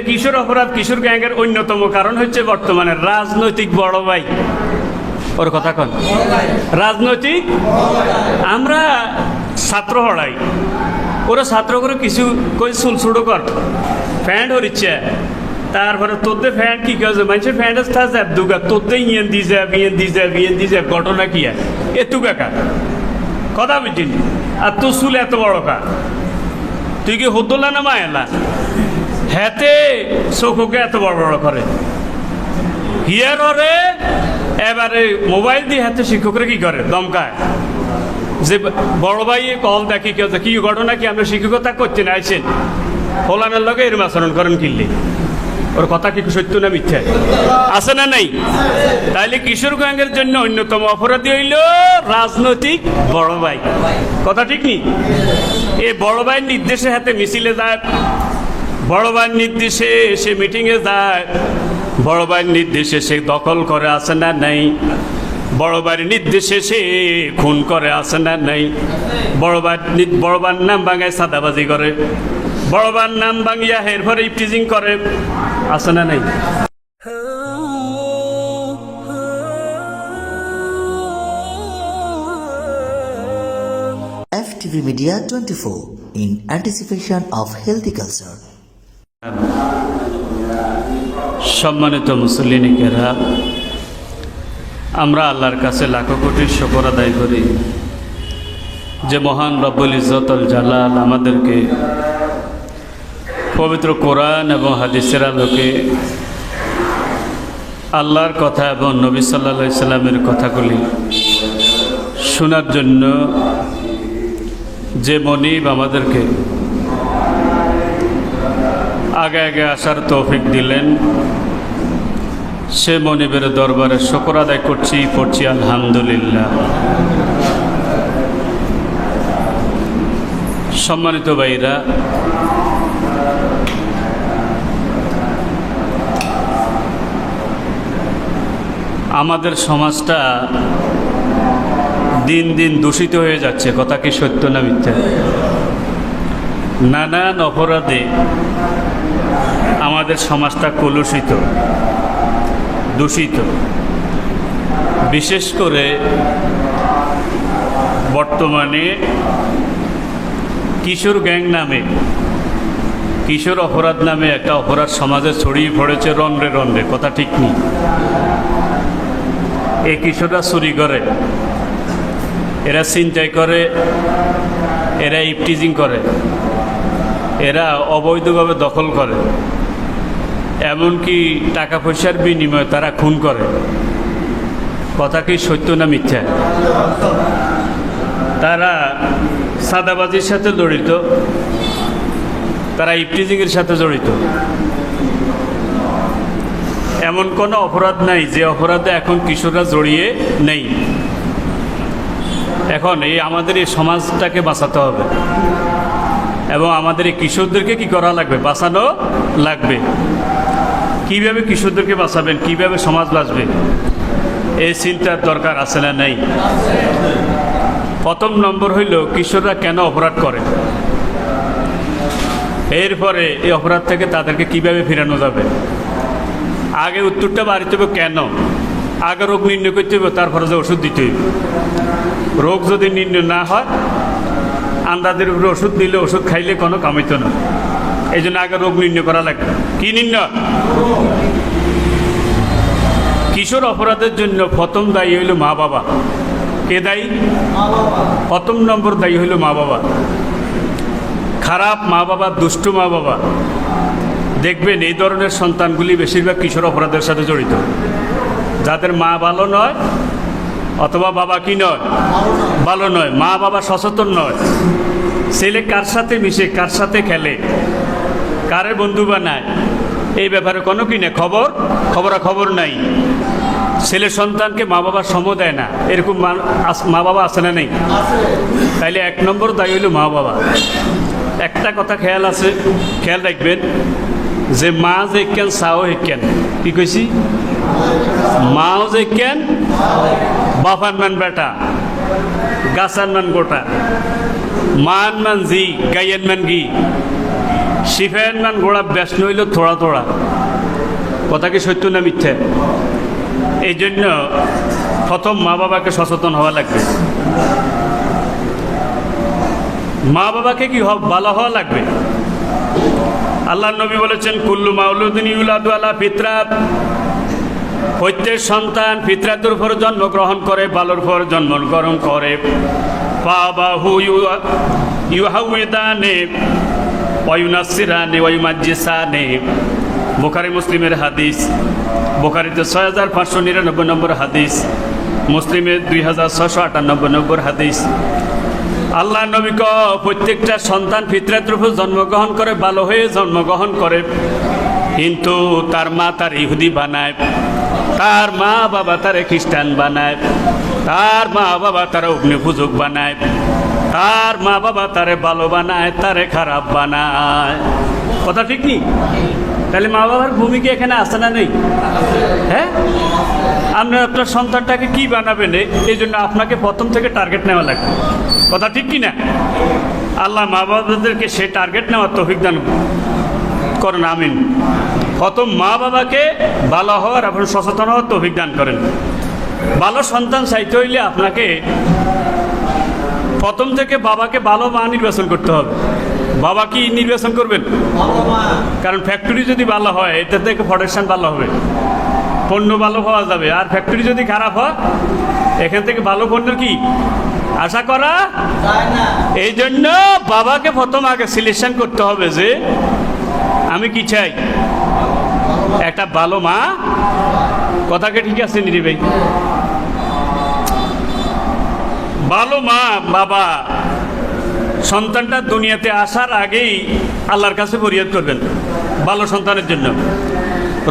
কিশোর অপরাধ কিশোর গ্যাংয়ের অন্যতম কারণ হচ্ছে বর্তমানে রাজনৈতিক বড় ভাই। ওর কথা কন, রাজনৈতিক আমরা ছাত্র হড়াই, ওরা ছাত্র করে কিছু কই চুল ছুটো কর ফ্যান্ড হর ইচ্ছে, তারপরে তোদের ফ্যান্ড কি কাজ মানুষের ফ্যান্ড যাব দুগা তোদের ইয়েন দি যাব ইয়েন দি যাব ইয়েন দি যাব ঘটনা কি এতু কাকা কথা বুঝিনি। আর তোর চুল এত বড় কা, তুই কি হতলা না মায়েলা হেতে চোখকে এত বড় বড় করে হিয়ার ওরে এবারে মোবাইল দিয়ে হাতে শিক্ষকরা কি করে দমকায় যে বড় ভাই কল দেখি কেউ কি ঘটনা কি আমরা শিক্ষকতা করছি না আইসেন ফলানের লগে এরম আচরণ করেন কিনলে ওর কথা কি সত্য না মিথ্যা আছে না নাই? তাইলে কিশোর গ্যাংয়ের জন্য অন্যতম অপরাধী হইল রাজনৈতিক বড় ভাই। কথা ঠিক নি? এই বড় ভাইয়ের নির্দেশে হাতে মিছিলে যায়, বড় ভাইয়ের নির্দেশে সে মিটিংয়ে যায়, বড় ভাইয়ের নির্দেশে সে দখল করে আসে না নাই, বড় ভাইয়ের নির্দেশে সে খুন করে আসে না নাই, বড় ভাইয়ের নাম ভাঙায় সাদাবাজি করে, বড় ভাইয়ের নাম ভাঙিয়া এরপরে ইফটিজিং করে আসে না নাই? FTV Media 24 in anticipation of healthy culture. সম্মানিত মুসল্লিনীকেরা, আমরা আল্লাহর কাছে লাখো কোটি শুকর আদায় করি যে মহান রব্বুল ইজ্জতুল জালাল আমাদেরকে পবিত্র কোরআন এবং হাদিসের আলোকে আল্লাহর কথা এবং নবী সাল্লাল্লাহু আলাইহি সাল্লামের কথাগুলি শোনার জন্য যে মনিব আমাদেরকে আগে আগে আসার তৌফিক দিলেন, সে মনিবের দরবারে শুকর আদায় করছি, পড়ছি আলহামদুলিল্লাহ। সম্মানিত ভাইরা, আমাদের সমাজটা দিন দিন দূষিত হয়ে যাচ্ছে। কথা কি সত্য না মিথ্যা? নানান অপরাধে আমাদের সমাজটা কলুষিত, দূষিত। বিশেষ করে বর্তমানে কিশোর গ্যাং নামে, কিশোর অপরাধ নামে একটা অপরাধ সমাজে ছড়িয়ে পড়েছে রন্ধ্রে রন্ধ্রে। কথা ঠিক নেই? এই কিশোররা চুরি করে, এরা ছিনতাই করে, এরা ইফটিজিং করে, এরা অবৈধভাবে দখল করে, এমনকি টাকা পয়সার বিনিময়ে তারা খুন করে। কথা কি সত্য না মিথ্যা? তারা সাদাবাজির সাথে জড়িত, তারা ইফটিজিংয়ের সাথে জড়িত। এমন কোনো অপরাধ নাই যে অপরাধে এখন কিশোররা জড়িয়ে নেই। এখন আমাদের এই সমাজটাকে বাঁচাতে হবে এবং আমাদের এই কিশোরদেরকে কি করা লাগবে? বাঁচানো লাগবে। কিভাবে কিশোরদেরকে বাঁচাবেন, কিভাবে সমাজ বাঁচবে, এই চিন্তার দরকার আছে না নাই? প্রথম নম্বর হইল কিশোররা কেন অপরাধ করে, এরপরে এই অপরাধ থেকে তাদেরকে কিভাবে ফেরানো যাবে। আগে উত্তরটা বাড়িতে হবে কেন, আগে রোগ নির্ণয় করতে হবে, তারপরে যে ওষুধ দিতে হবে। রোগ যদি নির্ণয় না হয়, আন্দাজের উপরে ওষুধ দিলে ওষুধ খাইলে কোনো কামাইতো না। এই জন্য আগে রোগ নির্ণয় করা লাগবে। কি নির্ণয়? কিশোর অপরাধের জন্য প্রথম দায়ী হইল মা বাবা। কে দায়ী? প্রথম নম্বর দায়ী হইল মা বাবা। খারাপ মা বাবা, দুষ্টু মা বাবা, দেখবেন এই ধরনের সন্তানগুলি বেশিরভাগ কিশোর অপরাধের সাথে জড়িত। যাদের মা ভালো নয় অথবা বাবা কি নয়, ভালো নয়, মা বাবা সচেতন নয়, ছেলে কার সাথে মিশে, কার সাথে খেলে, কারে বন্ধু বানায়, এই ব্যাপারে কোনো কি না খবর নাই। ছেলে সন্তানকে মা বাবা সম দেয় না, এরকম মা বাবা আছে না নেই? তাইলে এক নম্বর দায়ী হইল মা বাবা। একটা কথা খেয়াল রাখবেন যে মা যে কেন চাও হেকেন, কি কইছি? মাও যে কেন, বাপান মান বেটা, গাছান মান গোটা, মান মান জি, গাইয়ান মান গি। শিফের মান গোড়া ব্যস্ত হইল থোড়া থোড়া। কথা কি সত্য না মিথ্যে? এই জন্য প্রথম মা বাবাকে সচেতন হওয়া লাগবে। মা বাবাকে কি ভালো হওয়া লাগবে। আল্লাহ নবী বলেছেন, কুল্লু মাউলুদিন ইউলাদু আলা ফিতরা, প্রত্যেক সন্তান ফিতরাতের উপর জন্মগ্রহণ করে, ভালোর উপর জন্মগ্রহণ করে। ফাবাহু ইউহাউদানে ওয়া ইউনাসসিরানে ওয়া ইউমাজ্জিসানে। বুখারী মুসলিমের হাদিস। বুখারীতে 6599 নম্বর হাদিস, মুসলিমে 2698 নম্বর হাদিস। আল্লাহ নবী প্রত্যেকটা সন্তান ফিতরাতের উপর জন্মগ্রহণ করে, ভালো হয়ে জন্মগ্রহণ করে, কিন্তু তার মা তার ইহুদি বানায়, তার মা বাবা তারে খ্রিস্টান বানায়, তার মা বাবা তারা অগ্নিপূজক বানায়, তার মা বাবা তারে ভালো বানায়, তারে খারাপ বানায়। কথা ঠিক নেই? তাহলে মা বাবার ভূমিকা এখানে আসে না নেই? হ্যাঁ, আপনার আপনার সন্তানটাকে কি বানাবেন, এই জন্য আপনাকে প্রথম থেকে টার্গেট নেওয়া লাগবে। কথা ঠিক কি না? আল্লাহ মা বাবাদেরকে সে টার্গেট নেওয়ার তৌফিক দান করেন, আমিন। প্রথম মা বাবাকে ভালো হওয়ার এবং সচেতন হওয়ার তৌফিক দান করেন। ভালো সন্তান চাইতে হইলে আপনাকে প্রথম থেকে বাবাকে ভালো মা নির্বাচন করতে হবে। বাবা কি নির্বাচন করবেন? কারণ ফ্যাক্টরি যদি ভালো হয়, এটা থেকে প্রোডাকশন ভালো হবে, পণ্য ভালো পাওয়া যাবে। আর ফ্যাক্টরি যদি খারাপ হয়, এখান থেকে ভালো পণ্যের কি আশা করা যায় না। এই জন্য বাবাকে প্রথম আগে সিলেকশন করতে হবে যে আমি কি চাই, একটা ভালো মা। কথাকে ঠিক আছে নিরি ভাই? ভালো মা বাবা সন্তানটা দুনিয়াতে আসার আগেই আল্লাহর কাছে ফরিয়াদ করবেন ভালো সন্তানের জন্য।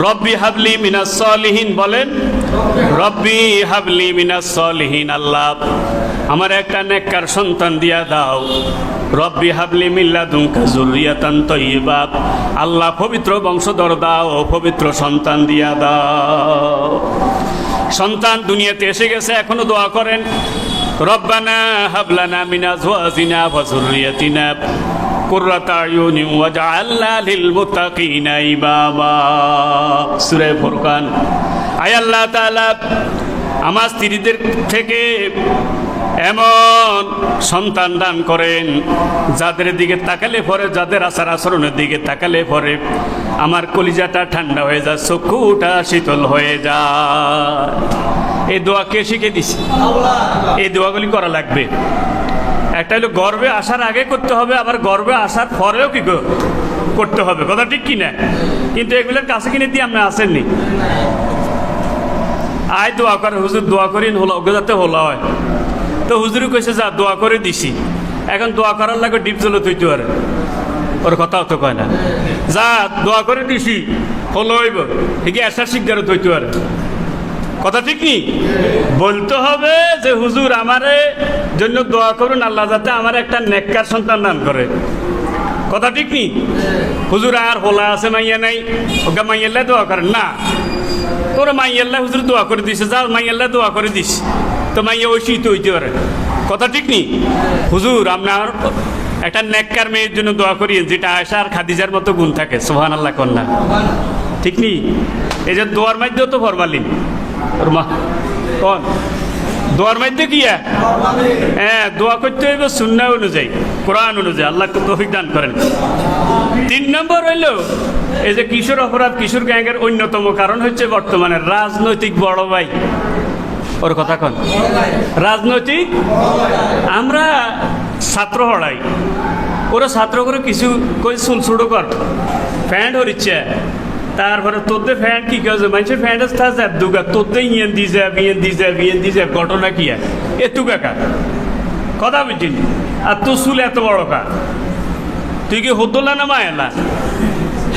রব্বি হাবলি মিনাস সলিহিন বলেন, রব্বি হাবলি মিনাস সলিহিন, আল্লাহ আমার একটা নেককার সন্তান দিয়া দাও। রব্বি হাবলি মিন লাদুনকা যুররিয়াতান তাইয়্যিবা, আল্লাহ পবিত্র বংশধর দাও, পবিত্র সন্তান দিয়া দাও। সন্তান দুনিয়াতে এসে গেছে, এখনো দোয়া করেন, রব্বানা হাবলানা মিন আজওয়াজিনা ওয়া যুররিয়াতিনা কুররাতা আয়ুনিন ওয়াজআলনা লিল মুত্তাকিনা ইমামা। সূরা ফুরকান। আয় আল্লাহ তাআলা, আমার স্ত্রীদের থেকে এমন সন্তান দান করেন যাদের দিকে তাকালে পরে, যাদের আচার আচরণের দিকে তাকালে পরে আমার কলিজাটা ঠান্ডা হয়ে যায়, চক্ষুটা শীতল হয়ে যায়। এই দোয়া কে শিখে দিছে? এই দোয়াগুলি করা লাগবে। একটা হলো গর্বে আসার আগে করতে হবে, আবার গর্বে আসার পরেও কি করতে হবে। কথা ঠিক কি না? কিন্তু এগুলোর কাছে কিনে দিয়ে আপনি আসেননি। আয় দোয়া করে, হুজুর দোয়া করিন হলো যাতে হলো হয়। তো হুজুরি কইছে যা দোয়া করে দিছি, এখন দোয়া করার লাগে ডিপ জলে তৈতে পারে, ওর কথাও তো কয় না। যা দোয়া করে দিছি হলো হইব, ঠিকই আসার শিখদারও তৈতে পারে। কথা ঠিক নি? বলতে হবে যে হুজুর আমারে জন্য দোয়া করুন, আল্লাহ যাতে আমার একটা নেককার সন্তান দান করে। কথা ঠিক নি? হুজুর আর হোলা আছে মাইয়া নাই, ওকে মাইয়াল্লাহ দোয়া করেন না, তোরা মাইয়াল্লাহ হুজুর দোয়া করে দিছে, যা মাইয়াল্লাহ দোয়া করে দিস, তো মাইয়া ওই শীত হইতে পারে। কথা ঠিক নি? হুজুর আপনার একটা নেককার মেয়ের জন্য দোয়া করিয়েন, যেটা আয়েশা আর খাদিজার মতো গুণ থাকে। সুবহানাল্লাহ কন্যা, ঠিক নি? এই যে দোয়ার মধ্যেও তো ফরমালিন, ওর মা কন দোয়ার মধ্যে কি? হ্যাঁ, দোয়া করতে হইব সুন্নাহ অনুযায়ী, কোরআন অনুযায়ী। আল্লাহ তৌফিক দান করেন। 3 নম্বর হইল এই যে কিশোর অপরাধ, কিশোর গ্যাংয়ের অন্যতম কারণ হচ্ছে বর্তমানে রাজনৈতিক বড় ভাই। ওর কথা কন, রাজনৈতিক। আমরা ছাত্র হড়াই, ওরা ছাত্র করে কিছু কই চুল ছোটো কর, প্যান্ট ওর ইচ্ছে, তারপরে তোদের ফ্যান কি কাজ, মানুষের ফ্যান আছে দুগা, তোদের ইয়েন দি যাব, ইয়েন দি যাব, ইয়েন দি যাব, ঘটনা কি এ তুগা কা কথা বুঝিনি। আর তোর চুল এত বড় কা, তুই কি হতলা না মায়েলা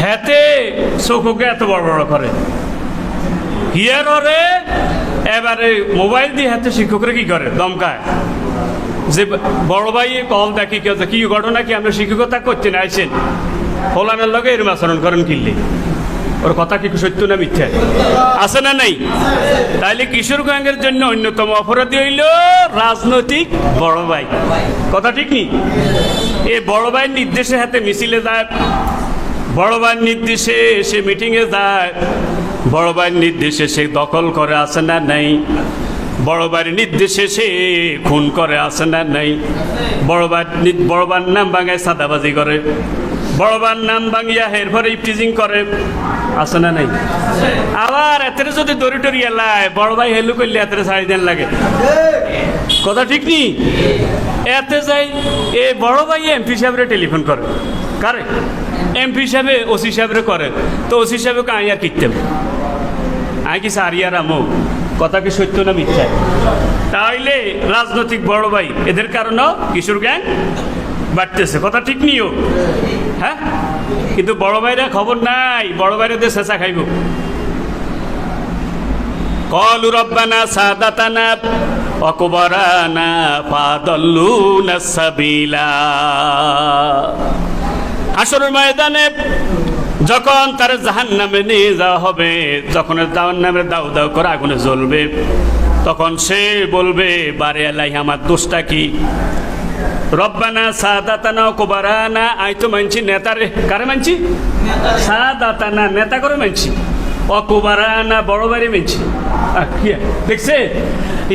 হেতে চোখকে এত বড় বড় করে হিয়ার ওরে। এবারে মোবাইল দিয়ে হাতে শিক্ষকরা কি করে দমকায় যে বড় ভাই কল দেখি কি ঘটনা কি, আমরা শিক্ষকতা করতে না আইসেন ফলানের লগে এরম আচরণ করেন কিনলে। ওর কথা কি সত্য না মিথ্যা? আছে না নাই? তাইলে কিশোরগঞ্জের জন্য অন্যতম অপরাধী হইল রাজনৈতিক বড় ভাই। কথা ঠিক নি? এই বড় ভাইয়ের নির্দেশে হাতে মিছিলে যায়, বড় ভাইয়ের নির্দেশে সে মিটিংয়ে যায়, বড় ভাইয়ের নির্দেশে সে দখল করে আসে না নাই, বড় ভাইয়ের নির্দেশে সে খুন করে আসে না নাই, বড় ভাইয়ের নাম ভাঙায় সাদাবাজি করে, বড় ভাইয়ের নাম ভাঙিয়া এরপরে ইফটিজিং করে, আসে না নাই। আবার এতে যদি দড়ি টরি এলায় বড় ভাই হেলু করলে এতে ছাড়ি দেন লাগে, কথা ঠিক নি? এতে যাই এ বড় ভাই এমপি সাহেবরে টেলিফোন করে, কারে এমপি সাহেবে ওসি সাহেবরে করে, তো ওসি সাহেবকে আই আর কিনতেম আই কি সারিয়ার আমো, কথা কি সত্য না মিথ্যা? তাইলে রাজনৈতিক বড় ভাই এদের কারণেও কিশোর গ্যাং বাড়তেছে, কথা ঠিক নিও। হ্যাঁ, কিন্তু বড় ভাইরা খবর নাই, বড় ভাইরা দিয়ে চেঁচা খাইব। কলু রব্বানা সাদাতানা অকবরানা ফাদাল্লুনা সাবিলা। হাসরের ময়দানে যখন তার জাহান্নামে নিয়ে যাওয়া হবে, যখন জাহান্নামের দাউ দাউ করে আগুনে জ্বলবে, তখন সে বলবে বারে আল্লাহ আমার দোষটা কি? রব্বানা সাদাতানা কুবারানা, আই তো মানছি নেতারে, কারে মানছি? সাদাতানা নেতা করে মানছি, অকুবারানা বড় বাড়ি মানছি। দেখছে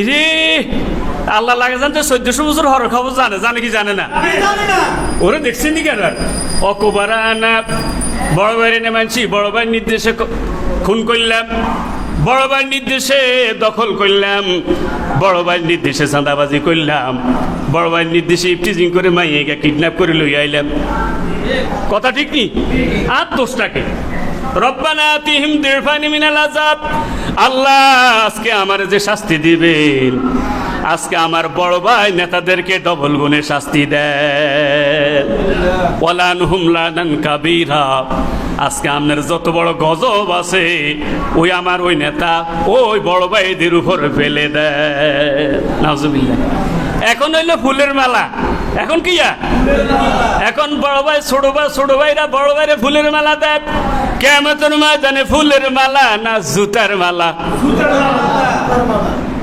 রে আল্লাহ লাগে জানতে 1400 বছর হর খবর জানে কি জানে না? ওরা দেখছেন নি কেন? অকুবারানা বড় বাড়ি নে মানছি, বড় ভাইয়ের নির্দেশে খুন করলাম, বড় ভাইয়ের নির্দেশে দখল করলাম, বড় ভাইয়ের নির্দেশে চাঁদাবাজি করলাম, বড় ভাইয়ের নির্দেশে ইফটিজিং করে মাইয়াকে কিডন্যাপ করে লই আইলাম, কথা ঠিক নি? আর দোষটাকে রব্বানা আতিহিম দিরফানি মিনাল আযাব, আল্লাহ আজকে আমার যে শাস্তি দিবেন, আজকে আমার বড় ভাই নেতাদেরকে ডবল গুণে শাস্তি দেন, ওয়ালানহুম লানান কাবীরা, আজকে আপনার যত বড় গজব আছে ওই আমার ওই নেতা ওই বড় ভাইদের উপর ফেলে দেয়। নাউজুবিল্লাহ। এখন হইলো ফুলের মালা, এখন কি এখন বড় ভাই ছোট ভাইরা বড় ভাইরে ফুলের মালা দেয়। কিয়ামতের ময়দানে ফুলের মালা না জুতার মালা?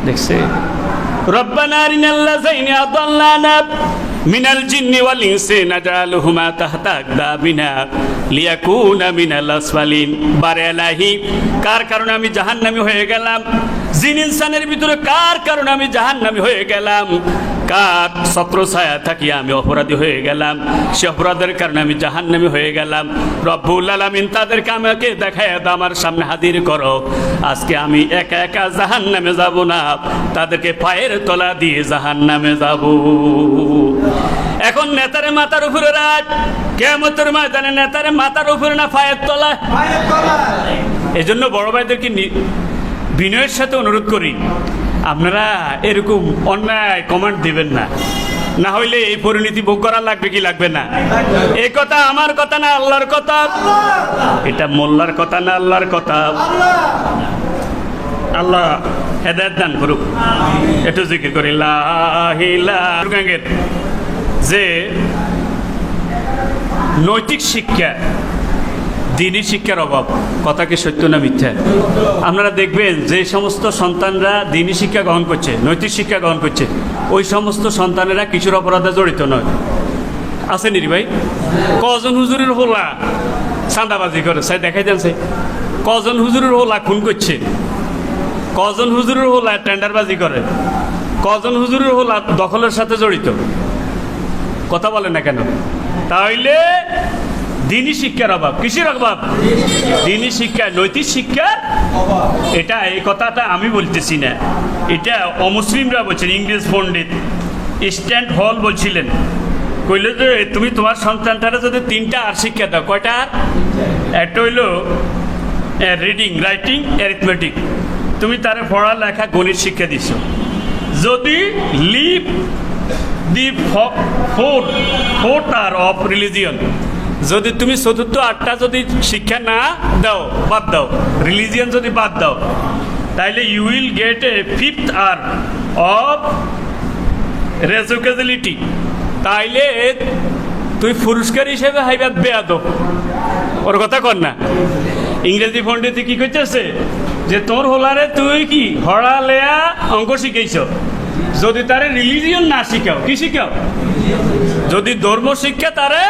দেখছে রব্বানা আরিনাল্লাযাইনি আদাল্লানা মিনাল জিন্নি ওয়াল ইনসি নাজআলুহুমা তাহতা আকদাবিনা লিয়াকুনা মিনাল আসফালিন। বারে এলাহি, কার কারণে আমি জাহান্নামী হয়ে গেলাম? জিন ইনসানের ভিতরে কার কারণে আমি জাহান্নামী হয়ে গেলাম? কার ছত্র ছায়া থাকিয়া আমি অপরাধী হয়ে গেলাম? সে অপরাধের কারণে আমি জাহান্নামী হয়ে গেলাম। রব্বুল আলামিন তাদেরকে আমাকে দেখায় দাও, আমার সামনে হাজির করো। আজকে আমি একা একা জাহান্নামে যাব না, তাদেরকে পায়ের তলা দিয়ে জাহান্নামে যাব। এখন নেতারে মাথার উপরে রাখ, কিয়ামতের ময়দানে নেতারে মাথার উপরে না পায়ের তলা? এই জন্য বড় ভাইদেরকে বিনয়ের সাথে অনুরোধ করি, আপনারা এরকম অন্যায় কমান্ড দিবেন না, না হইলে এই পরিণতি ভোগ করা লাগবে কি লাগবে না? এই কথা আমার কথা না আল্লাহর কথা? এটা মোল্লার কথা না আল্লাহর কথা? আল্লাহ হেদায়েত দান করুক। একটু জিকির করি লা ইলাহা যে নৈতিক শিক্ষা, দিনই শিক্ষার অভাব, কথা কি সত্য না মিথ্যা? আপনারা দেখবেন যে সমস্ত সন্তানরা দিনই শিক্ষা গ্রহণ করছে, নৈতিক শিক্ষা গ্রহণ করছে, ওই সমস্ত সন্তানেরা কিছুর অপরাধে জড়িত নয়। আছে নি ভাই? কজন হুজুরের হোলা চাঁদাবাজি করে, সাই দেখাই দেন। সাই কজন হুজুরের হোলা খুন করছে, কজন হুজুরের হোলা টেন্ডারবাজি করে, কজন হুজুরের হোলা দখলের সাথে জড়িত, কথা বলে না কেন? তাইলে দিনই শিক্ষার অভাব। কিসের অভাব? দিনই শিক্ষা, নৈতিক শিক্ষার এটা। এই কথাটা আমি বলতেছি না, এটা অমুসলিমরা বলছেন। ইংরেজ পণ্ডিত স্ট্যান্ড হল বলছিলেন, কইল যে তুমি তোমার সন্তানটারা যদি 3টা আর শিক্ষা দাও। কয়টা? একটা হইল রিডিং, রাইটিং, অ্যারিথমেটিক, তুমি তার পড়ালেখা গণিত শিক্ষা দিছ। যদি leave the fourth R of religion, যদি তুমি চতুর্থ 8টা যদি শিক্ষা না দাও, বাদ দাও, রিলিজিয়ন যদি বাদ দাও, তাইলে you will get a 5th R of reducibility. তাইলে তুই পুরস্কার হিসেবে হাইবা বেয়াদব। ওর কথা কর না। ইংরেজি পণ্ডিত কি করতেছে যে তোর হোলারে তুই কি হড়া লেয়া অঙ্ক শিখাইছ, যদি তারে রিলিজিয়ন না শিখাও, কি শিখাও? যদি ধর্ম শিক্ষা তারে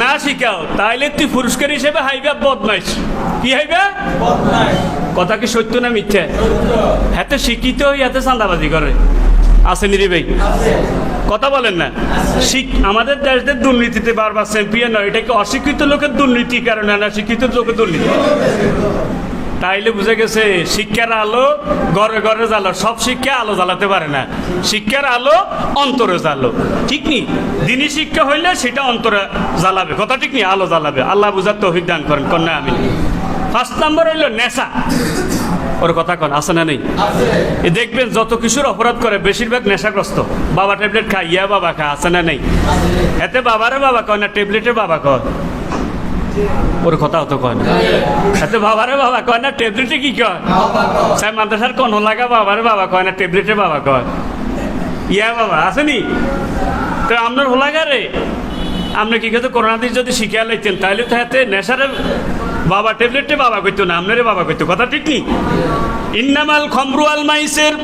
না শিখাও তাইলে তুই পুরস্কার হিসেবে হাইবা বদমাইশ। কি হাইবা? কথা কি সত্য না মিথ্যা? হাতে শিক্ষিত হই হাতে চাঁদাবাজি করে, আসেনি রে ভাই? কথা বলেন না। আমাদের দেশদের দুর্নীতিতে বারবার চ্যাম্পিয়ন হয়, এটা কি অশিক্ষিত লোকের দুর্নীতি কারণে না শিক্ষিত লোকের দুর্নীতি? তাইলে বুঝে গেছে শিক্ষার আলো ঘরে ঘরে জ্বালো, সব শিক্ষা আলো জ্বালাতে পারে না। শিক্ষার আলো অন্তরে জ্বালো, ঠিক নি? দিনী শিক্ষা হইলে সেটা অন্তরে জ্বালাবে, কথা ঠিক নি? আলো জ্বালাবে। আল্লাহ বুঝার তৌফিক দান করেন, কন্যা আমি। 5 নম্বর হইল নেশা। ওর কথা কন, আছে না নেই? দেখবেন যত কিশোর অপরাধ করে বেশিরভাগ নেশাগ্রস্ত। বাবা ট্যাবলেট খায়, ইয়া বাবা খায়, আছে না নেই? এতে বাবারে বাবা কয় না, ট্যাবলেটে বাবা কয়। ওর কথা অত কয় না। এতে বাবারে বাবা কয় না, ট্যাবলেটে কি কয়? সাহেব মাদ্রাসার কোন লাগা বাবারে বাবা কয় না, ট্যাবলেটে বাবা কয়। ইয়া বাবা আসেনি? তো আপনার হোলাগারে আপনি কি খেতে করোনা দিয়ে যদি শিখিয়া লাইতেন তাহলে তো হাতে নেশারে বাবা ট্যাবলেটে বাবা কইতো না, আপনারে বাবা কইতো, কথা ঠিক নি? ইন্নামাল খামরু আল মাইসির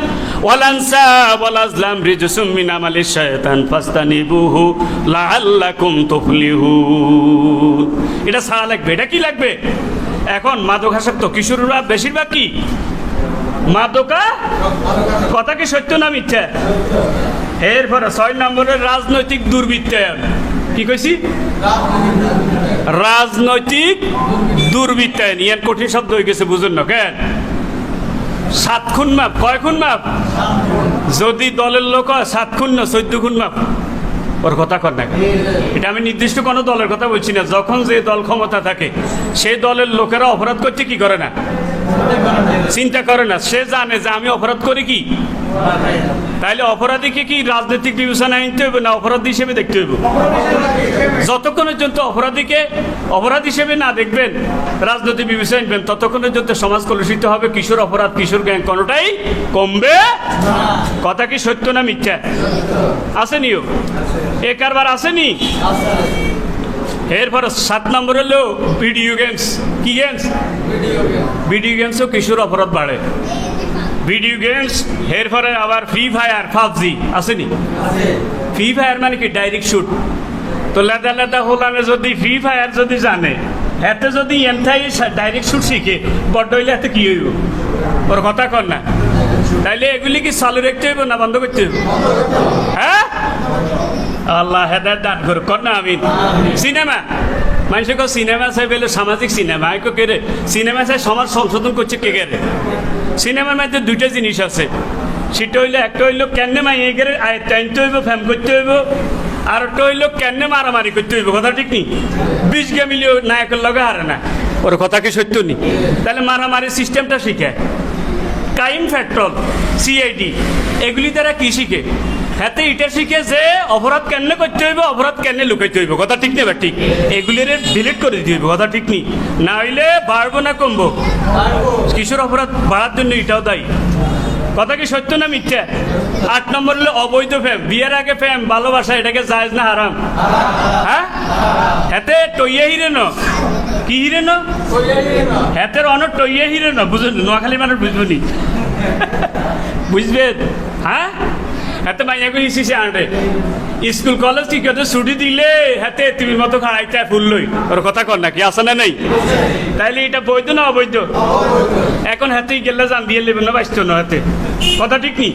ওয়াল আনসাব ওয়াল আজলাম রিজসুম মিন আমালিশ শায়তান ফাস্তানিবুহু লাআল্লাকুম তুফলিহুন। এটা ছাড়া লাগবে। এটা কি লাগবে? এখন মাদকাসক্ত কিশোররা বেশিরভাগ কি মাদকা, কথা কি সত্য না মিথ্যা? এরপরে 6 নম্বরের রাজনৈতিক দুর্বৃত্তায়ন। কি কইছি? রাজনৈতিক দুর্বৃত্তায়ন। ইয়ার কঠিন শব্দ হয়ে গেছে, বুঝুন না কেন? 7 খুন মাপ। কয় খুন মাপ? যদি দলের লোক হয় 7 খুন না 14 খুন মাপ। ওর কথা কর না। এটা আমি নির্দিষ্ট কোনো দলের কথা বলছি না। যখন যে দল ক্ষমতা থাকে সেই দলের লোকেরা অপরাধ করতে কি করে না, চিন্তা করে না। সে জানে যে আমি অপরাধ করি কি, তাইলে অপরাধীকে কি রাজনৈতিক বিবেচনা আনতে হবে না অপরাধ হিসেবে দেখতে হইব? যতক্ষণ পর্যন্ত অপরাধীকে অপরাধ হিসেবে না দেখবেন, রাজনৈতিক বিবেচনা আনবেন, ততক্ষণ পর্যন্ত সমাজ কলুষিত হবে। কিশোর অপরাধ, কিশোর গ্যাং কোনোটাই কমবে। কথা কি সত্য না মিথ্যা? আসেনিও এ কারবার, আসেনি? এরপরে 7 নম্বর হলো ভিডিও গেমস। কি গেমস? ভিডিও গেমসও কিশোর অপরাধ বাড়ে। ভিডিও গেমস, এরপরে আবার ফ্রি ফায়ার, পাবজি, আসেনি? ফ্রি ফায়ার মানে কি? Direct shoot. তো লেদা লেদা হোলানে যদি ফ্রি ফায়ার যদি জানে, এতে যদি এনথাই ডাইরেক্ট শুট শিখে, বড্ড হইলে এতে কি হইব? ওর কথা কর না। তাইলে এগুলি কি চালু রাখতে হইব না বন্ধ করতে হইব? হ্যাঁ, আল্লাহ হেদায়েত দান করুক, কর না আমিন। সিনেমা, মানুষে কো সিনেমা চাই বলে সামাজিক সিনেমা, আইকো কে রে? সিনেমা চাই সমাজ সংশোধন করছে কে রে? সিনেমার মধ্যে 2টা জিনিস আছে। সেটা হইলো, একটা হইলো কেন মাইয়ে গেলে টাইনতে হইব, ফ্যাম করতে হইব, আর একটা হইলো কেন মারামারি করতে হইব। কথা ঠিক নি? 20 গে মিলিয়ে নায়কের লগে হারে না। ওর কথা কি সত্য নি? তাহলে মারামারি সিস্টেমটা শিখে। ক্রাইম পেট্রোল, সিআইডি, এগুলি দ্বারা কি শিখে? হাতে এটা শিখে যে অপরাধ কেন করতে হইব, অপরাধ কেন লুকাইতে হইব। কথা ঠিক নেই? ঠিক। এগুলির ডিলিট করে দিতে হইব। কথা ঠিক নি? না হইলে বাড়বো না কমবো? কিশোর অপরাধ বাড়ার জন্য এটাও দায়ী। কথা কি সত্য না মিথ্যা? 8 নম্বর হলো অবৈধ প্রেম। বিয়ের আগে প্রেম, ভালোবাসা, এটাকে জায়েজ না হারাম? হ্যাঁ, হাতে টইয়ে হিরে ন, কি হিরে ন? হাতের অনেক টইয়ে হিরে ন, বুঝুন? নোয়াখালী মানুষ বুঝবনি, বুঝবেন? হ্যাঁ, হাতে মাইয়াকে হিসিসে আনবে। স্কুল কলেজ কি কেউ ছুটি দিলে হাতে তুমি মতো খাড়াইতে ফুল লই। ওর কথা কর নাকি? আসে না নেই? তাইলে এটা বৈধ না অবৈধ? এখন হাতে গেলে জান দিয়ে নেবেন না, বাঁচত না হাতে। কথা ঠিক নি?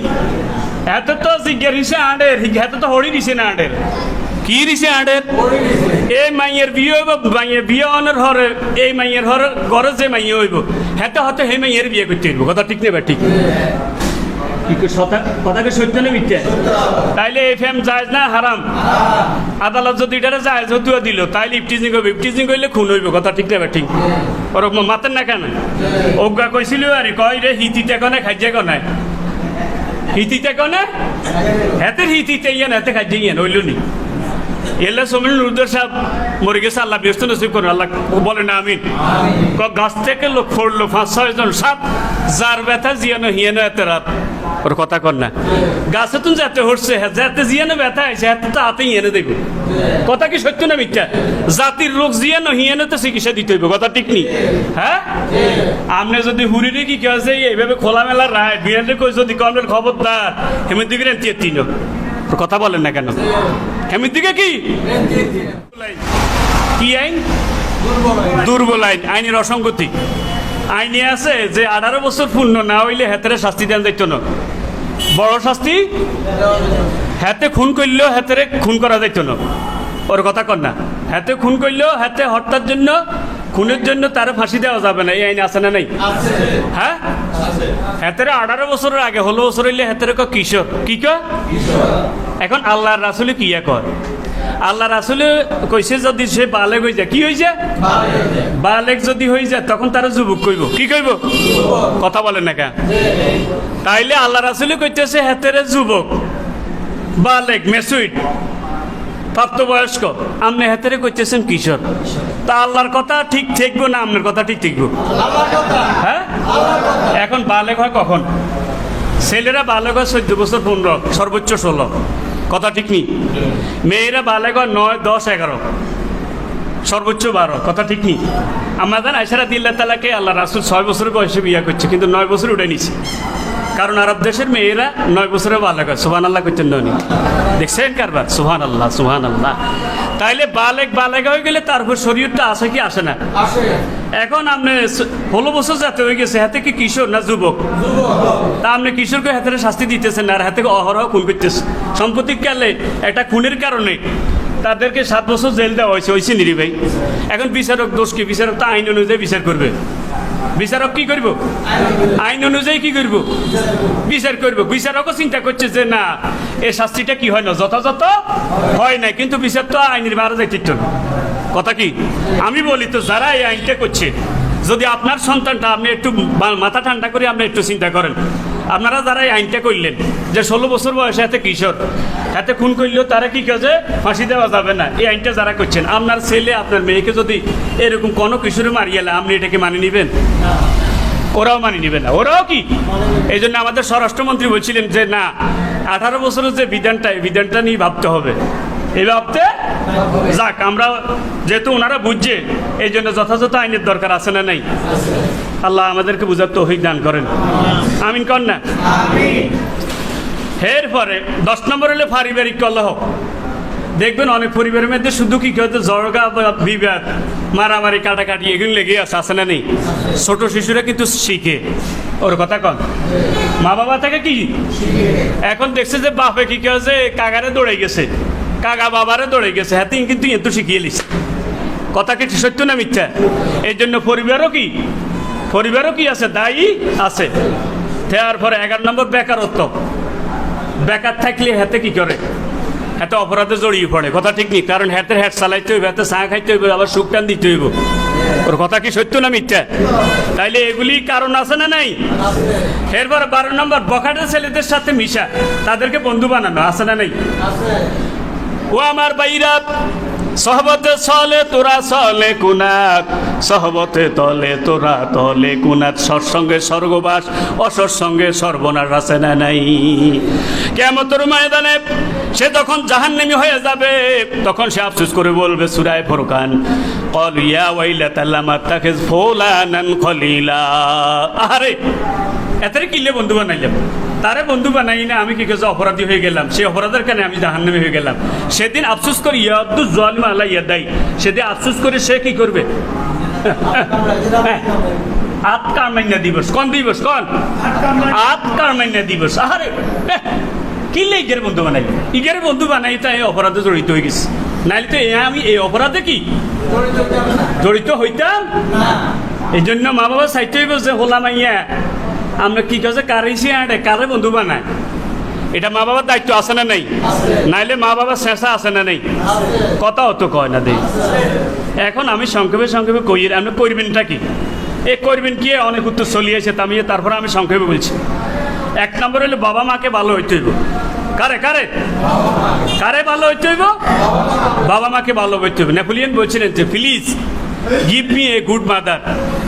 হাতে তো জিজ্ঞের হিসে আঁটের, হাতে তো হরি দিছে না আঁটের। কি দিছে আঁটের? এই মাইয়ের বিয়ে হইব, মাইয়ের বিয়ে অনের হরে, এই মাইয়ের হরে ঘরে যে মাইয়ে হইব হাতে হয়তো সেই মাইয়ের বিয়ে করতে হইব। কথা ঠিক নেই? ঠিক। কথাকে সত্য না মিথ্যা? তাইলে এই ফেম জায়েজ না হারাম? আদালত যদি এটারে জায়েজ হতুয়া দিল তাইলে ইফটিজিং হবে। ইফটিজিং করলে খুন হইব। কথা ঠিক না? ঠিক। ওরকম মাতেন না কেন? অজ্ঞা কইছিল আরে, কয় রে হিতিতে কনে খাইজে কনে, হিতিতে কনে হাতের হিতিতে ইয়ান হাতে খাইজে ইয়ান হইল নি? এল্লা সমিল নুরুদ্দর সাহেব মরে গেছে, আল্লাহ ব্যস্ত নসিব করুন। আল্লাহ বলে না আমিন। গাছ থেকে লোক পড়লো 5-6 জন, সাপ যার ব্যথা জিয়ানো হিয়ানো এত রাত। ওর কথা কর না। গাছে তুমি যাতে হচ্ছে, যাতে জিয়ানো ব্যথা আছে হাতে তো হাতে হিয়ানো দেখো। কথা কি সত্য না মিথ্যা? জাতির রোগ জিয়ানো হিয়ানো তো চিকিৎসা দিতে হইব। কথা ঠিক নি? হ্যাঁ, আপনি যদি হুড়িরে কি কেছে এইভাবে খোলামেলা রায় বিহারে কই যদি কমলের খবরদার হেমে দিবেন 3 তিন কথা বলেন না কেন? হেমির দিকে কি কি আইন? দুর্বল আইন, আইনের অসঙ্গতি। আইনে আছে যে 18 বছর পূর্ণ না হইলে হেতেরে শাস্তি দেন যাইত না। বড় শাস্তি, হাতে খুন করলেও হাতেরে খুন করা যাইত না। ওর কথা কর না, হাতে খুন করলেও হাতে হত্যার জন্য, খুনের জন্য তার ফাঁসি দেওয়া যাবে না। এই আইন আছে না নাই? হ্যাঁ, হাতেরে 18 বছরের আগে 16 বছর হইলে হাতেরে কিশোর। কি কয়? এখন আল্লাহর রাসূলে কি কয়? আল্লাহ রাসূলে কইছে যদি সে বালেগ হয়ে যায়, কি হয়ে যায়? বালেগ যদি হয়ে যায় তখন তারা যুবক কইব। কি কইব? কথা বলেন না কেন? তাইলে আল্লাহ রাসূলে কইতেছে হাতেরে যুবক, বালেগ, মেচুইড, প্রাপ্তবয়স্ক। আপনি হাতেরে কইতেছেন কিশোর। তা আল্লাহর কথা ঠিক থাকবো না আপনার কথা ঠিক থাকবো? হ্যাঁ, এখন বালেগ হয় কখন? ছেলেরা বালেগ হয় 14 বছর 15, সর্বোচ্চ 16। কথা ঠিক নেই? মেয়েরা বালেগ হয় 9, 10, 11, সর্বোচ্চ 12। কথা ঠিক নেই? আমাদের আয়েশা রাদিয়াল্লাহু তাআলাকে আল্লাহ রাসূল 6 বছরের বয়সে বিয়ে করছে, কিন্তু 9 বছর উঠে নিছে। কারণ আরব দেশের মেয়েরা 9 বছরে বালেগ হয়। সুবহানাল্লাহ করতেন ননি? দেখছেন কারবার? সুবহানাল্লাহ, সুবহানাল্লাহ। তাইলে বালেগ হয়ে গেলে তারপর শরীয়তটা আসে কি আসে না? এখন আপনি 16 বছর যাতে হয়ে গেছে, হাতে কি কিশোর না যুবক? তা আপনি কিশোরকে হাতে শাস্তি দিতেছেন আর হাতে অহরহ খুন করতেছেন। সম্প্রতিকালে একটা খুনের কারণে তাদেরকে 7 বছর জেল দেওয়া হয়েছে নিরি ভাই। এখন বিচারক দোষ কি? বিচারক তো আইন অনুযায়ী বিচার করবে। বিচারক কি করব? আইন অনুযায়ী কি করব? বিচার করব। বিচারকও চিন্তা করছে যে না, এই শাস্তিটা কি হয় না, যথাযথ হয় না, কিন্তু বিচার তো আইনের মারা যাইত না। কথা কি? আমি বলি তো, যারা এই আইনটা করছে, যদি আপনার সন্তানটা, আপনি একটু মাথা ঠান্ডা করে আপনি একটু চিন্তা করেন, আপনারা যারা এই আইনটা করলেন যে 16 বছর বয়সে হাতে কিশোর, হাতে খুন করলেও তারা কি কাজে ফাঁসি দেওয়া যাবে না, এই আইনটা যারা করছেন, আপনার ছেলে আপনার মেয়েকে যদি এরকম কোনো কিশোরে মারিয়েলে আপনি এটাকে মানে নেবেন? ওরাও মানে নেবে না। ওরাও কি? এই জন্য আমাদের স্বরাষ্ট্রমন্ত্রী বলছিলেন যে না, 18 বছরের যে বিধানটা নিয়ে ভাবতে হবে। এই ভাবতে যাক, আমরা যেহেতু ওনারা বুঝছে, এই জন্য যথাযথ আইনের দরকার আছে না নাই? আল্লাহ আমাদেরকে বুঝার তৌফিক দান করেন। আমিন কর না? এরপরে 10 নম্বর হলে পারিবারিক কলহ। দেখবেন অনেক পরিবারের মধ্যে শুধু কি হয়তো জড়গা, বিবাদ, মারামারি, কাটাকাটি এগুলো লেগে আছে না নেই? ছোট শিশুরা কিন্তু শিখে। ওর কথা কন, মা বাবা থেকে কি এখন দেখছে যে বাপে কি কেছে কাকারে দৌড়ে গেছে, কাকা বাবারে দৌড়ে গেছে, হ্যাঁ কিন্তু এত শিখিয়ে লিছে। কথা কি সত্য না মিথ্যা? এই জন্য পরিবারও কি আছে, দায়ী আছে। তারপরে 11 নম্বর বেকারত্ব। বেকার থাকলে হাতে কি করে? হাতে অপরাধে জড়িয়ে পড়ে। কথা ঠিক নেই? কারণ হাতের হ্যাট চালাইতে হইবে, হাতে চা খাইতে হইবে, আবার সুখ টান দিতে হইব। ওর কথা কি সত্য না মিথ্যা? তাইলে এগুলি কারণ আছে না নাই? এরপর 12 নম্বর বখাটে ছেলেদের সাথে মিশা, তাদেরকে বন্ধু বানানো, আছে না নাই? ও আমার বাইরা, সহবতে চলে তোরা চলে কুনাত, সহবতে তলে তোরা তলে কুনাত, সৎসঙ্গে স্বর্গবাস, অসৎসঙ্গে সর্বনাশ, আছে না নাই? কিয়ামতের ময়দানে সে তখন জাহান্নামী হয়ে যাবে, তখন সে আফসোস করে বলবে সূরা ফুরকান, ক্বাল ইয়া ওয়াইলাতা লাম আত্তাখিজ ফুলানান খলিলা। আরে এতরে কিলে বন্ধু বানাইলাম, তারে বন্ধু বানাই না, আমি কি কাজে অপরাধী হয়ে গেলাম, সেই অপরাধের কারণে আমি জাহান্নামী হয়ে গেলাম। সেদিন আফসোস করি, ইয়াদু জালিম আলা ইয়াদাই, সেদিন আফসোস করে সে কি করবে? আতকারমাইনা দিবস। কোন দিবস? কোন? আতকারমাইনা দিবস। আরে কিলে ইগের বন্ধু বানাই, ইগের বন্ধু বানাই তাই অপরাধে জড়িত হয়ে গেছে। নাইলে তো আমি এই অপরাধে কি জড়িত হইতাম না। এই জন্য মা বাবা চাইতে হইব যে হোলামাইয়া আমরা কি কাজে কারেছি আড়ে কারে বন্ধু বানায়, এটা মা বাবার দায়িত্ব আছে না নাই? নাইলে মা বাবার শেষা আছে না নাই? কথা অত কয় না দেই। এখন আমি সংক্ষেপে কই, আপনি করবেনটা কি? এ করবেন কি? অনেক উত্তর চলিয়েছে, তারপরে আমি সংক্ষেপে বলছি। 1 নম্বর হলে বাবা মাকে ভালো হইতে হইব। কারে ভালো হইতে হইব? বাবা মাকে ভালো হইতে হইব। নেপোলিয়ন বলছিলেন যে please give me a good mother,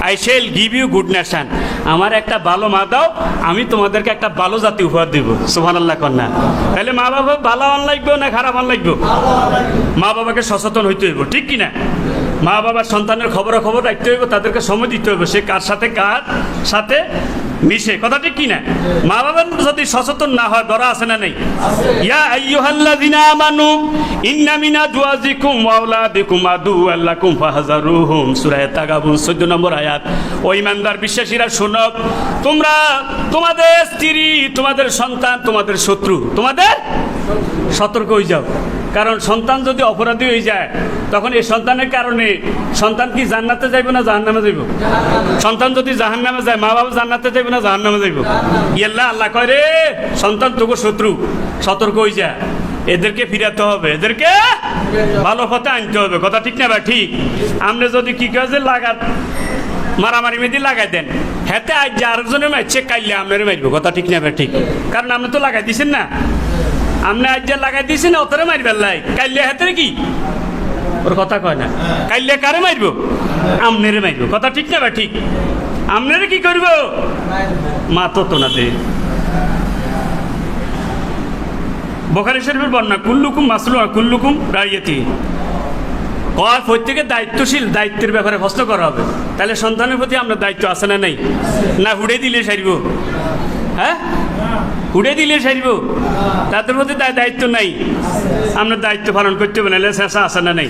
I shall give you good nation. আমার একটা ভালো মা দাও, আমি তোমাদেরকে একটা ভালো জাতি উপহার দেব। সুবহানাল্লাহ কন্যা। তাহলে মা বাবা ভালো আন লাগবে না খারাপ আন লাগবে? মা বাবাকে সচেতন হইতে হইব, ঠিক কিনা? মা বাবার সন্তানের খবর রাখতে হইব, তাদেরকে সময় দিতে হইব, সে কার সাথে মিশে, কথা ঠিক কিনা? মা বাবা যদি সচেতন না হয় ধরা আছে না নেই? ইয়া আইয়ুহাল্লাযিনা আমানু ইন্না মিন আজওয়াজিকুম ওয়া আওলাদিকুম আদুওয়াল লাকুম ফাহযারুহুম, সূরা তাগাবুন 14 নম্বর আয়াত। ও ঈমানদার বিশ্বাসীরা শোনো, তোমরা তোমাদের স্ত্রী, তোমাদের সন্তান তোমাদের শত্রু, তোমাদের সতর্ক হয়ে যাও। কারণ সন্তান যদি অপরাধী হয়ে যায় তখন এই সন্তানের কারণে সন্তান কি জান্নাতে যাইব না জাহান্নামে যাইব? সন্তান যদি জাহান্নামে যায় মা বাবা জান্নাতে যাইব না জাহান্নামে যাইব? ইয়াল্লাহ, আল্লাহ কয় রে সন্তান তোকে শত্রু, সতর্ক হয়ে যায়, এদেরকে ফিরাতে হবে, এদেরকে ভালো পথে আনতে হবে। কথা ঠিক না ভাই? ঠিক। আপনি যদি কি কাজে লাগাত মারামারি মেদি লাগাই দেন, হেতে আজ যে আরেকজনের মারছে কাইলে আপনার মারবো। কথা ঠিক না ভাই? ঠিক। কারণ আপনি তো লাগাই দিছেন না, আপনি আজ যে লাগাই দিয়েছেন অতরে মারবেন লাই, কাইলে হাতের কি ওর কথা কয় না, কাইলে কারে মারবো? আমনেরে মারবো। কথা ঠিক না ভাই? ঠিক। আমনেরে কি করবো? মা তো না দে। বুখারী শরীফের বর্ণনা, কুল্লুকুম মাসলুম কুল্লুকুম রাইয়াতি, কয় প্রত্যেকের দায়িত্বশীল, দায়িত্বের ব্যাপারে প্রশ্ন করা হবে। তাহলে সন্তানের প্রতি আমরা দায়িত্ব আছে না নাই? না হুড়ে দিলে সারিব? হ্যাঁ, উড়ে দিলে সারিব? তাদের প্রতি দায়িত্ব নাই, আমরা দায়িত্ব পালন করতে হবে, নাহলে শেষা আসে না নাই।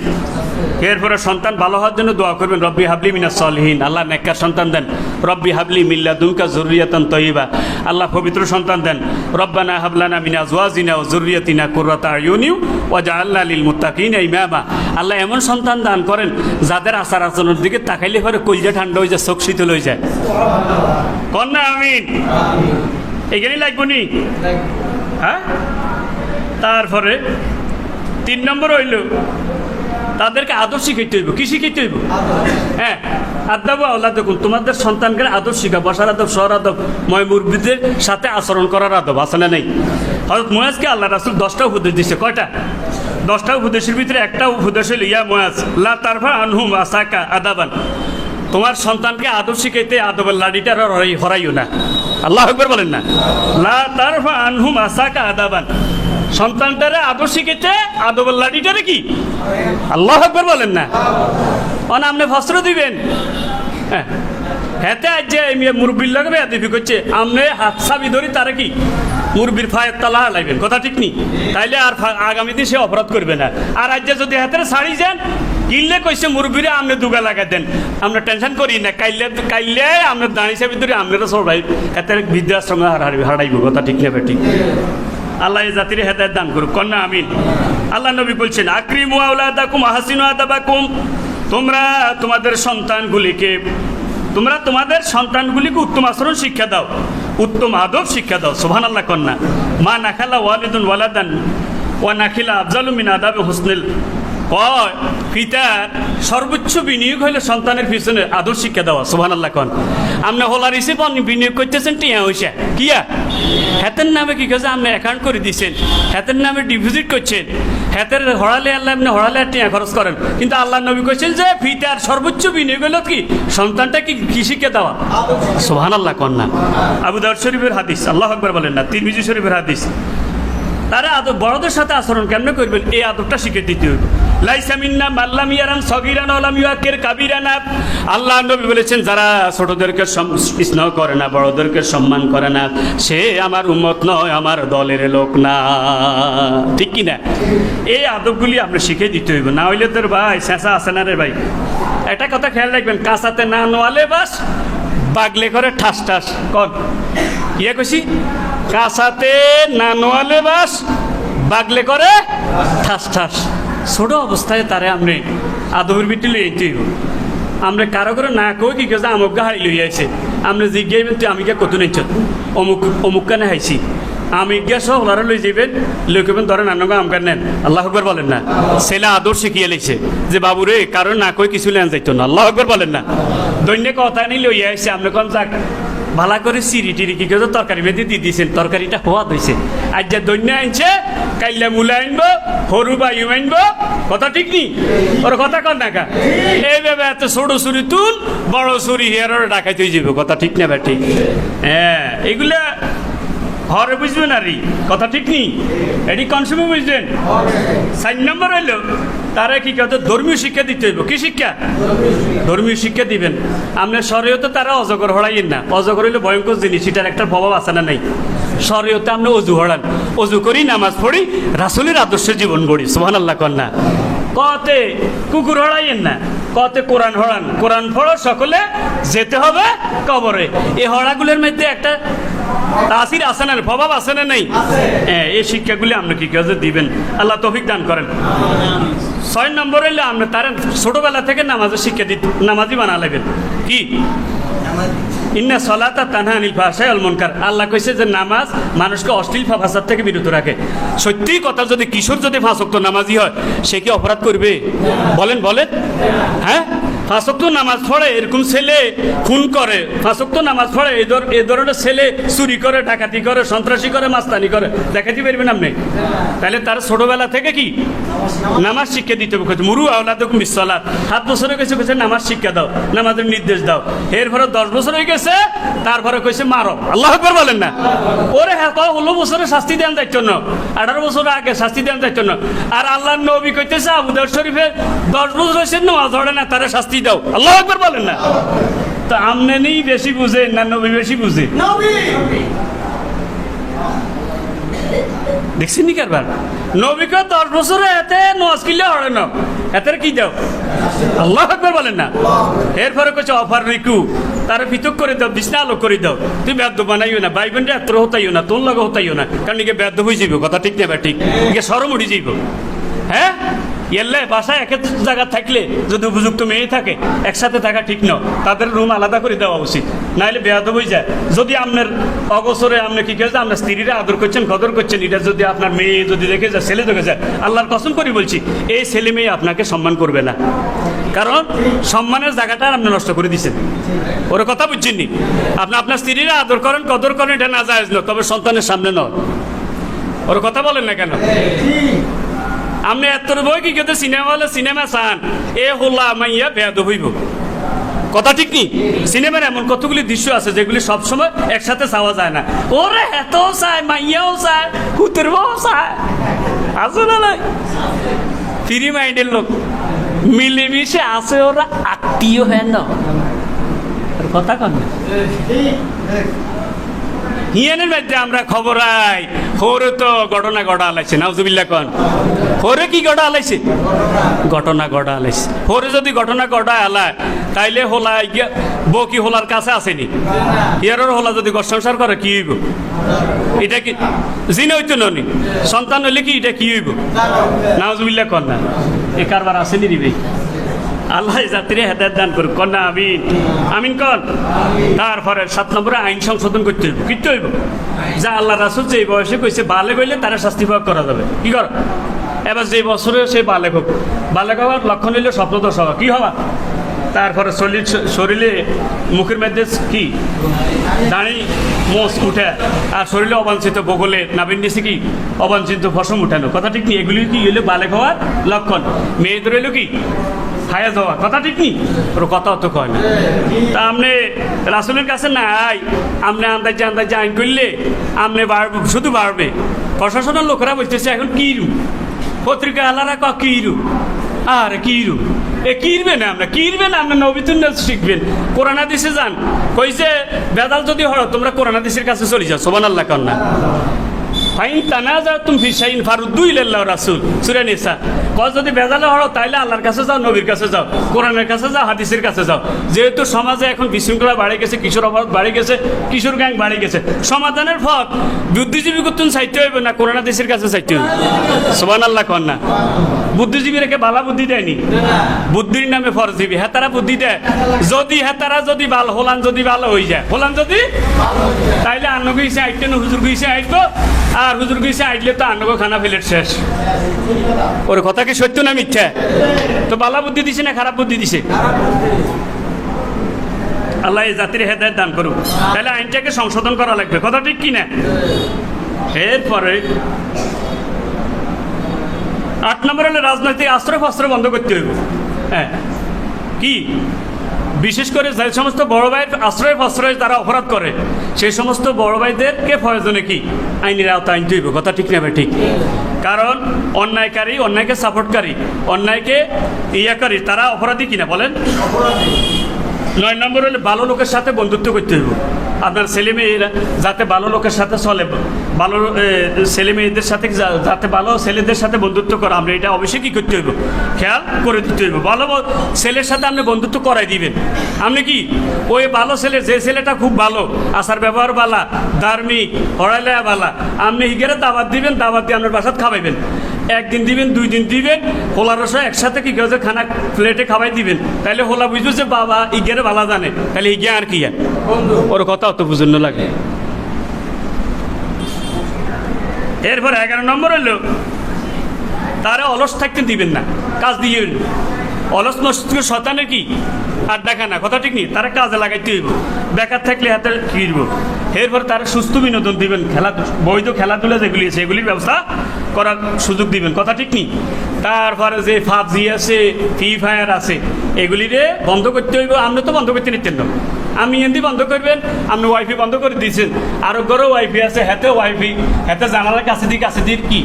এরপরে সন্তান ভালো হওয়ার জন্য দোয়া করবেন, রব্বি হাবলি মিনাস সলিহিন, আল্লাহ নেককার সন্তান দেন। রব্বি হাবলি মিন লাদুনকা যুররিয়াতান তাইয়্যিবা, আল্লাহ পবিত্র সন্তান দেন। রব্বানা হাবলানা মিন আজওয়াজিনা ওয়া যুররিয়াতিনা কুররাতা আয়ুনি ওয়াজআলনা লিল মুত্তাকিনা ইমামা, আল্লাহ এমন সন্তান দান করেন যাদের আচার আচরণের দিকে তাকাইলে পরে কলিজা ঠান্ডা হয়ে যায়, চোখ শীতল হয়ে যায়। কন্যা আমিন। এখানেই লাগবো নি? হ্যাঁ। তারপরে 3 নম্বর হইল তাদেরকে আদর শিখাইতে হইব। কি শিখাইতে হইব? হ্যাঁ, আদাবু আওলাদাকুম, তোমাদের সন্তানকে আদর শিখা, বসার আদব, শহর আদব, ময় মুরব্বিদের সাথে আচরণ করার আদব আছে না নেই? হযরত মুয়াজকে আল্লাহ রাসূল 10টা উপদেশ দিয়েছে। কয়টা? 10টা উপদেশের ভিতরে একটা উপদেশ হইল, ইয়া মুয়াজ লা তারফা আনহুম আসাকা আদাবান, তোমার সন্তানকে আদব শিখাইতে আদবের লাঠিটা হরাইও না। আল্লাহু আকবার বলেন না? লা তারফা আনহুম আসাকা আদাবান, সন্তানটারে আদব শিখাইতে আদবের লাঠিটারে কি? আল্লাহু আকবার বলেন না? আপনি ফসর দিবেন। হ্যাঁ, হেতে আজ যে মুরব্বির লাগবে আদিফি করছে, আপনি হাত সাবি ধরি তারা কি মুরব্বির ফায়ের তালা লাগবেন। কথা ঠিক নি? তাইলে আর আগামীতে সে অপরাধ করবে না। আর আজ যদি হাতের ছাড়ি যান, কিনলে কইছে মুরব্বিরে আপনি দুগা লাগাই দেন, আমরা টেনশন করি না, কাইলে আপনার দাঁড়ি সাবি ধরি আপনারা সবাই হাতের বৃদ্ধাশ্রমে হারাইব। কথা ঠিক নেবে? ঠিক। আল্লাহ এই জাতির হেদায়েত দান করুক। কন্যা আমিন। আল্লাহ নবী বলছেন, আকরিমু আওলাদাকুম আহসিনু আদাবাকুম, তোমরা তোমাদের সন্তানগুলিকে উত্তম আচরণ শিক্ষা দাও, উত্তম আদব শিক্ষা দাও। সুবহানাল্লাহ। কন্যা মা নাখালা ওয়ালিদুন ওয়ালাদান ওয়া নাখিলা আফজালু মিন আদাবি হুসনিল, কয় পিতার সর্বোচ্চ বিনিয়োগ হইলে সন্তানের পিছনে আদর শিক্ষা দেওয়া। সুবহানাল্লাহ। কন আপনি হোলার হিসেবে বিনিয়োগ করতেছেন টিয়া হইসা কিয়া, হাতের নামে কি কাজে আপনি অ্যাকাউন্ট করে দিচ্ছেন, হাতের নামে ডিপোজিট করছেন, হাতের হড়ালে আল্লাহ আপনি হড়ালে টিয়া খরচ করেন। কিন্তু আল্লাহ নবী কইছেন যে পিতার সর্বোচ্চ বিনিয়োগ হলো কি সন্তানটা কি শিক্ষা দেওয়া। সুবহানাল্লাহ। কন্যা আবু দাউদ শরীফের হাদিস, আল্লাহু আকবার বলেন না? তিরমিজি শরীফের হাদিস। তারা আদব, বড়দের সাথে আচরণ কেমনে করবেন এই আদবটা শিখে দিতে হবে। লাইসা মিন্না মাল্লাম ইয়ারান সগীরান ওয়া লাম ইউআক্কির কাবীরানা, আল্লাহ নবী বলেছেন যারা ছোটদেরকে স্নেহ করে না, বড়দেরকে সম্মান করে না, সে আমার উম্মত নয়, আমার দলের লোক না। ঠিক কি না? এই আদবগুলি আপনি শিখে দিতে হইব, না হইলে তোর ভাই শেষা আছে না রে ভাই। একটা কথা খেয়াল রাখবেন, কাঁচাতে না নোয়ালে বাস, বাগলে করে ঠাস ঠাস। কন ইয়ে কইছি, কাঁচাতে না নোয়ালে বাস, বাগলে করে ঠাস ঠাস। ছোট অবস্থায় তারে আপনি আদবের ভিতরে লইতে হইব। আমরা কারো করে না কই কি কাজে আমুক গা হাই লই আইছে, আপনি জিজ্ঞাইবেন তুই আমি গা কত নিচ্ছ, অমুক কানে হাইছি, আমি গিয়া সব ওনারা লই যাবেন, লইকেবেন ধরেন আনগা আমকার নেন। আল্লাহু আকবার বলেন না? ছেলে আদর শিখিয়ে লেগছে যে বাবু রে কারো না কই কিছু লেন যাইতো না। আল্লাহু আকবার বলেন না? দৈন্য কথা নিয়ে লই আইছে, আপনি কম যাক ভালা করে সিঁড়ি টিড়ি কি কেউ তরকারি বেঁধে দিয়ে দিয়েছেন, তরকারিটা হওয়া হয়েছে। আজ যে দৈন্য আনছে, কাইলে মূলা আনবো, হরু বায়ু আনবো। কথা ঠিক নি? ওর কথা কন না কা? এইভাবে এত ছোট ছুরি তুল, বড় ছুরি হেয়ার ডাকাইতে যাবে। কথা ঠিক না? ঠিক। হ্যাঁ, এগুলা হরে বুঝবেন আর কথা ঠিক নেই, এটি কনসিউমে বুঝলেন। 4 নম্বর হইল তারা কি কথা ধর্মীয় শিক্ষা দিতে হইব। কি শিক্ষা? ধর্মীয় শিক্ষা দিবেন। আপনার শরীয়তে তারা অজগর হড়াইয়েন না, অজগর হইলে ভয়ঙ্কর জিনিস, এটার একটা প্রভাব আছে না নাই? শরীয়তে আপনি অজু হড়ান, অজু করি নামাজ পড়ি, রাসূলের আদর্শে জীবন গড়ি। সুবহানাল্লাহ কন্যা। কতে কুকুর হড়াইয়েন না, কতে কোরআন হড়ান, কোরআন পড়ো সকলে যেতে হবে কবরে। এই হড়াগুলোর মধ্যে একটা তাসির আছে না, প্রভাব আছে না নেই? হ্যাঁ, এই শিক্ষাগুলি আপনি কি কাজে দিবেন, আল্লাহ তৌফিক দান করেন। 6 নম্বর হইলে আপনি তারা ছোটবেলা থেকে নামাজের শিক্ষা দিতে, নামাজি বানা লাগবেন। কি? ইন্না সলাতা তানহা আনিল ফাহশাই ওয়াল মুনকার। আল্লাহ কইছে যে নামাজ মানুষকে অশ্লীল ফাসাদ থেকে বিরত রাখে। সত্যি কথা, যদি কিশোর যদি 5 ওয়াক্ত নামাজি হয়, সে কি অপরাধ করবে? বলেন বলেন। হ্যাঁ, 5 ওয়াক্ত নামাজ পড়ে এরকম ছেলে খুন করে, 5 ওয়াক্ত নামাজ পড়ে এই ধরনের ছেলে চুরি করে, ডাকাতি করে, সন্ত্রাসী করে, মাস্তানি করে, দেখাতে পারবেন আপনি? তাহলে তার ছোটবেলা থেকে কি নামাজ শিক্ষা দিতে হবে। মুরু আওলাদুকুম বিসসালাত, 7 বছরে কইছে নামাজ শিক্ষা দাও, নামাজের নির্দেশ দাও। এরপরে 10 বছর হয়ে গেছে, তারপরে কইছে মারো। আল্লাহু আকবার বলেন না? ওরে হ্যাঁ, 16 বছরে শাস্তি দেন যাইতো না, 18 বছর আগে শাস্তি দেন যাইতো না। আর আল্লাহর নবী কইতেছে আবু দাউদ শরীফে 10 বছর হয়েছে নামাজ পড়ে না, তারা শাস্তি দাও। আল্লাহু আকবার বলেন না? তো আমনে নেই বেশি বুঝেন না নবী বেশি বুঝে? দেখছেন নি কারবার? নবীকে 10 বছরে এতে নামাজ কিলে হড়ে না, এতে কি দাও? আল্লাহু আকবার বলেন না? এরপরে কইছে অফার রিকু, তারা পৃথক করে দাও, বিছনা আলো করে দাও। তুই বেদ্য বানাইও না, ভাই বোনটা এত হতাইও না, তোর লগে হতাইও না, কারণ একে বেদ্য হয়ে যাইব। কথা ঠিক না? ঠিক, একে সরম উঠে যাইব। হ্যাঁ, এলে বাসায় এক জায়গা থাকলে যদি উপযুক্ত মেয়ে থাকে, একসাথে থাকা ঠিক না, তাদের রুম আলাদা করে দেওয়া উচিত, নাহলে বেয়াদব হয়ে যায়। যদি আপনার অগোচরে আপনি কি কেছে আপনার স্ত্রীরা আদর করছেন, কদর করছেন, এটা যদি আপনার মেয়ে যদি দেখে যায়, ছেলে দেখে যায়, আল্লাহর কসম করে বলছি, এই ছেলে মেয়ে আপনাকে সম্মান করবে না, কারণ সম্মানের জায়গাটা আপনি নষ্ট করে দিচ্ছেন। ওর কথা বুঝছেন নি? আপনি আপনার স্ত্রীরা আদর করেন, কদর করেন, এটা না জায়েজ না, তবে সন্তানের সামনে নয়। ওর কথা বলেন না কেন? আপনি এত বই কি কেউ সিনেমা হলে সিনেমা চান, এ হোলা মাইয়া বেয়াদ হইব। কথা ঠিক নি? সিনেমার এমন কতগুলি দৃশ্য আছে যেগুলি সবসময় একসাথে চাওয়া যায় না। ওরে এতও চায়, মাইয়াও চায়, কুতুরবাও চায়, আছে না নাই? ফ্রি মাইন্ডের লোক মিলেমিশে আছে, ওরা আত্মীয় হয় না। কথা কন না? হিয়ানের মধ্যে আমরা খবর আই, হোরে তো ঘটনা ঘটা আলাইছে। নাউজুবিল্লাহ কন। হোরে কি ঘটা আলাইছে? ঘটনা ঘটা আলাইছে। হোরে যদি ঘটনা ঘটা আলায়, তাইলে হোলা গিয়া বউ কি হোলার কাছে আসেনি? ইয়ারের হোলা যদি ঘর সংসার করে কি হইব? এটা কি জিনে হইতো নি? সন্তান হইলে কি এটা কি হইব? নাউজুবিল্লাহ কন না? এ কারবার আসেনি রে ভাই। আল্লাহ জাতিরে হেদায়েত দান করুক। কন্যা আমিন, আমিন কন। তারপরে 7 নম্বরে আইন সংশোধন করতে হইব। কিতে হইব? যা আল্লাহ রাসূল যে বয়সে কইছে বালেগ হইলে তারা শাস্তি প্রয়োগ করা যাবে। কি কর? এবার যে বছরে সে বালেগ হোক, বালেগ হওয়ার লক্ষণ হইলে স্বপ্নদোষ হওয়া। কি হওয়া? তারপরে শরীরে মুখের মধ্যে কি দাঁড়ি মোষ উঠে, আর শরীরে অবাঞ্ছিত বগলে নাভির নিচে কি অবাঞ্ছিত ফসম উঠানো। কথা ঠিক নেই? এগুলি কি হইলে বালেগ হওয়ার লক্ষণ। মেয়েদের হইলো কি হায়া যাওয়া। কথা ঠিক নি? ওর কথা অত কয় না। তা আপনি রাসূলের কাছে নাই, আপনি আন্দাজে আইন করলে আপনি শুধু বাড়বে। প্রশাসনের লোকেরা বলতেছে এখন কি রূপ, পত্রিকা আলারা কি রূপ, আরে কি রূপ, এ কিনবে না আমরা, কিনবে না আমরা, নবীতুল্লাহ শিখবেন, কোরআন হাদিসে যান। কইছে বেদাল যদি হড়ো তোমরা কোরআন হাদিসের কাছে চলে যাও। সুবহানাল্লাহ কন্যা। ফাইন তানাজাতুম ফি শাইইন ফারুদ্দু ইলাল্লাহি রাসূল, সূরা নিসা। কয় যদি বেজালে হড়ো তাইলে আল্লাহর কাছে যাও, নবীর কাছে যাও, কোরআনের কাছে যাও, হাদিসের কাছে যাও। যেহেতু সমাজে এখন বিশৃঙ্খলা বাড়ে গেছে, কিশোর অপরাধ বাড়ে গেছে, কিশোর গ্যাং বাড়ে গেছে, সমাধানের পথ বুদ্ধিজীবী করতুন চাইতে হইবে না কোরআন হাদিসের কাছে চাইতে হইবে। সুবহানাল্লাহ কন্যা। বুদ্ধিজীবীরাকে বালা বুদ্ধি দেয়নি, বুদ্ধির নামে ফরজীবী হেতারা বুদ্ধি দেয়। যদি হেতারা যদি ভালো হোলান, যদি ভালো হয়ে যায়, হোলান যদি তাইলে আন্নকে হিসে আইতে না, হুজুর হিসে আইতো, আর হুজুর হিসে আইলে তো আন্নকে খানা ফেলের শেষ। ওর কথা কি সত্য না মিথ্যা? তো বালা বুদ্ধি দিছে না খারাপ বুদ্ধি দিছে? আল্লাহ এই জাতির হেদায়েত দান করুক। তাহলে আইনটাকে সংশোধন করা লাগবে। কথা ঠিক কি না? এরপরে 8 নম্বর হলে রাজনৈতিক আশ্রয় ফাস্ত্র বন্ধ করতে হইব। হ্যাঁ, কি বিশেষ করে যে সমস্ত বড় ভাইয়ের আশ্রয় প্রশ্রয় তারা অপরাধ করে সেই সমস্ত বড় ভাইদেরকে প্রয়োজনে কি আইনের আওতায় আনতে হইব। কথা ঠিক না ভাই? ঠিক। কারণ অন্যায়কারী, অন্যায়কে সাপোর্টকারী, অন্যায়কে ইয়াকারী তারা অপরাধী কিনা বলেন? 9 নম্বর হলে ভালো লোকের সাথে বন্ধুত্ব করতে হইব। আপনার ছেলে মেয়েরা যাতে ভালো লোকের সাথে চলে, ভালো ছেলে মেয়েদের সাথে যাতে ভালো ছেলেদের সাথে বন্ধুত্ব করে, আমরা এটা অবশ্যই কী করতে হইব, খেয়াল করে দিতে হইব। ভালো ছেলের সাথে আপনি বন্ধুত্ব করাই দিবেন। আপনি কি ওই ভালো ছেলে, যে ছেলেটা খুব ভালো, আচার ব্যবহার বালা, ধার্মিক, পড়ালেখা বালা, আপনি হিগেরে দাওয়াত দিবেন, দাওয়াত দিয়ে আপনার বাসাত খাওয়াইবেন। 1 দিন দিবেন, 2 দিন দিবেন, হোলা রসা একসাথে কি গেছে খানা প্লেটে খাওয়াই দিবেন, তাহলে হোলা বুঝবে যে বাবা ইগেরে ভালো জানে, তাহলে ইগে আর কি ওর কথা অত বুঝুন লাগে। এরপর 11 নম্বর হলো তারা অলস থাকতে দিবেন না, কাজ দিয়ে অলস মস্তিষ্ক শতানের কি আড্ডাখানা। কথা ঠিক নেই, তারা কাজে লাগাইতে হইব। বেকার থাকলে হাতে কিনব। এরপর তারা সুস্থ বিনোদন দিবেন, বৈধ খেলাধুলা যেগুলি আছে এগুলির ব্যবস্থা করার সুযোগ দিবেন। কথা ঠিক নেই। তারপরে যে পাবজি আছে, ফ্রি ফায়ার আছে, এগুলিরে বন্ধ করতে হইব। আপনি তো বন্ধ করতে নিতেন না, আপনি এমনি বন্ধ করবেন। আপনি ওয়াইফাই বন্ধ করে দিয়েছেন, আরো ঘরেও ওয়াইফাই আছে, হাতে ওয়াইফাই, হাতে জানালার কাছে দিক কি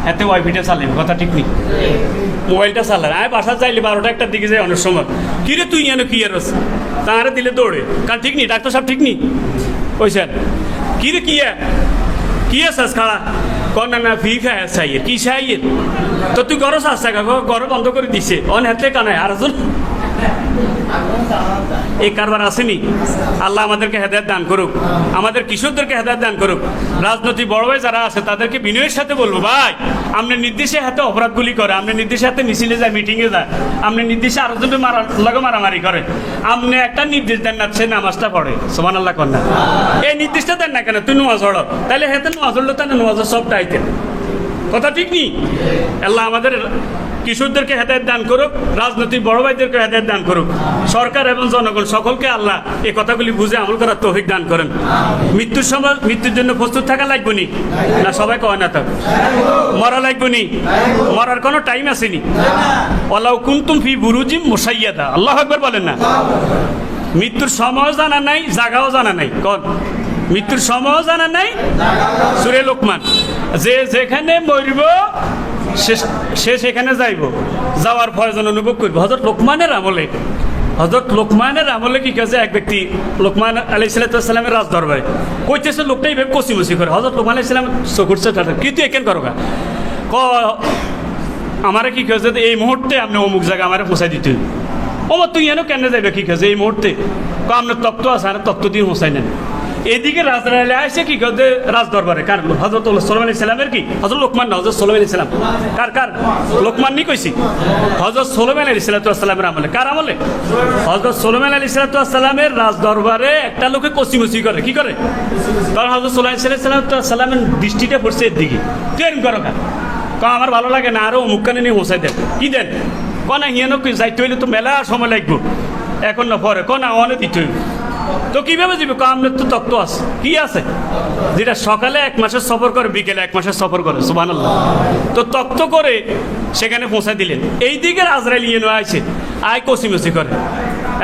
হাতে ওয়াইফাইটা চালাবে। কথা ঠিক নেই, মোবাইলটা চালান। আমি বাসা চাইলে 12টা 1টার দিকে যাই অনেক সময়, কিরে তুই যেন কি আর আছে তাহারে দিলে দৌড়ে। কারণ ঠিক নেই, ডাক্তার সাহেব ঠিক নেই ওইসেন কিরে কি আছে খাড়া কন না ফ্রি ফায়ার চাইয়ে কি চাইয়ে তো তুই গরো আসছে ঘর বন্ধ করে দিছে অন হাতে কানায় আর এই কারবার আসেনি। আল্লাহ আমাদেরকে হেদায়েত দান করুক, আমাদের কিশোরদেরকে হেদায়েত দান করুক। রাজনৈতিক বড় ভাই যারা আছে তাদেরকে বিনয়ের সাথে বলবো, ভাই আপনার নির্দেশে হাতে অপরাধগুলি করে, আপনার নির্দেশে হাতে মিছিলে যায়, মিটিংয়ে যায়, আপনার নির্দেশে আরো জনের মারামারি করে, আপনি একটা নির্দেশ দেন না, সে নামাজটা পড়ে। সুবহানাল্লাহ কন্যা, এই নির্দেশটা দেন না কেন, তুই নামাজ পড়ো, তাহলে হাতে নামাজ পড়লো, তাহলে নামাজের সবটা আইতেন। কথা ঠিক নেই। আল্লাহ আমাদের কিশোরদেরকে হেদায়েত দান করুক, রাজনৈতিক বড় ভাইদেরকে হেদায়েত দান করুক, সরকার এবং জনগণ সকলকে আল্লাহ এই কথাগুলি বুঝে আমল করার তৌফিক দান করেন। মৃত্যুর সময় মৃত্যুর জন্য প্রস্তুত থাকা লাগবে নি না? সবাই কয় না, তো মরা লাগবে নি? মরার কোনো টাইম আসেনি। ওয়ালাউ কুনতুম ফি বুরুজিম মুশাইয়াদা, আল্লাহু আকবার বলেন না? মৃত্যুর সময়ও জানা নাই, জায়গাও জানা নাই। কোন মৃত্যুর সময়ও জানা নাই? সূরা লোকমান, যে যেখানে মরব সে সেখানে যাইব, যাওয়ার প্রয়োজন অনুভব করবো। হযরত লোকমানের আমলে কি কাজে এক ব্যক্তি লোকমান আলাইহিস সালামের রাজ দরবারে কইতেছে, লোকটা এইভাবে কষিমসি করে। হযরত লোকমান আলাইহিস সালাম চকুরছে কিন্তু একেন করো আমারে কি কাজে এই মুহূর্তে আপনি অমুক জায়গায় আমারে পৌঁছাই দিতে, ওমা তুই এনে কেন যাইবে কি কাজে এই মুহূর্তে, আপনার তত্ত্ব আছে, আর তত্ত্ব দিয়ে পৌঁছাই নেন। এদিকে রাজরাইলে আসে কি কাজে রাজ দরবারে, কার? হযরত সুলাইমান আলাইহিস সালামের কি? হযরত লোকমান না, হযরত সুলাইমান আলাইহিস সালাম। কার লোকমান নি কইছি? হযরত সুলাইমান আলাইহিস সালামের আমলে। কার আমলে? হযরত সুলাইমান আলাইহিস সালামের রাজ দরবারে একটা লোকে কষিমসি করে। কি করে? কারণ হযরত সুলাইমান আলাইহিস সালামের দৃষ্টিটা পড়ছে এর দিকে, কেন করো আমার ভালো লাগে না, আরো মুখখানে নিয়ে পৌঁছাই দেন। কি দেন কনা হিয়ানো যাইতে হইলে তো মেলা সময় লাগবো, এখন না পরে কনা অনেক দিতে হইব। তো কিভাবে যাবে? আপনার তো তত্ত্ব আছে, কি আছে যেটা সকালে 1 মাসের সফর করে, বিকেলে 1 মাসের সফর করে। সুবহানাল্লাহ। তো তত্ত্ব করে সেখানে পৌঁছায় দিলেন। এই দিকে আজরাইল ইয়েনো আইছে, আয় কষিমসি করে।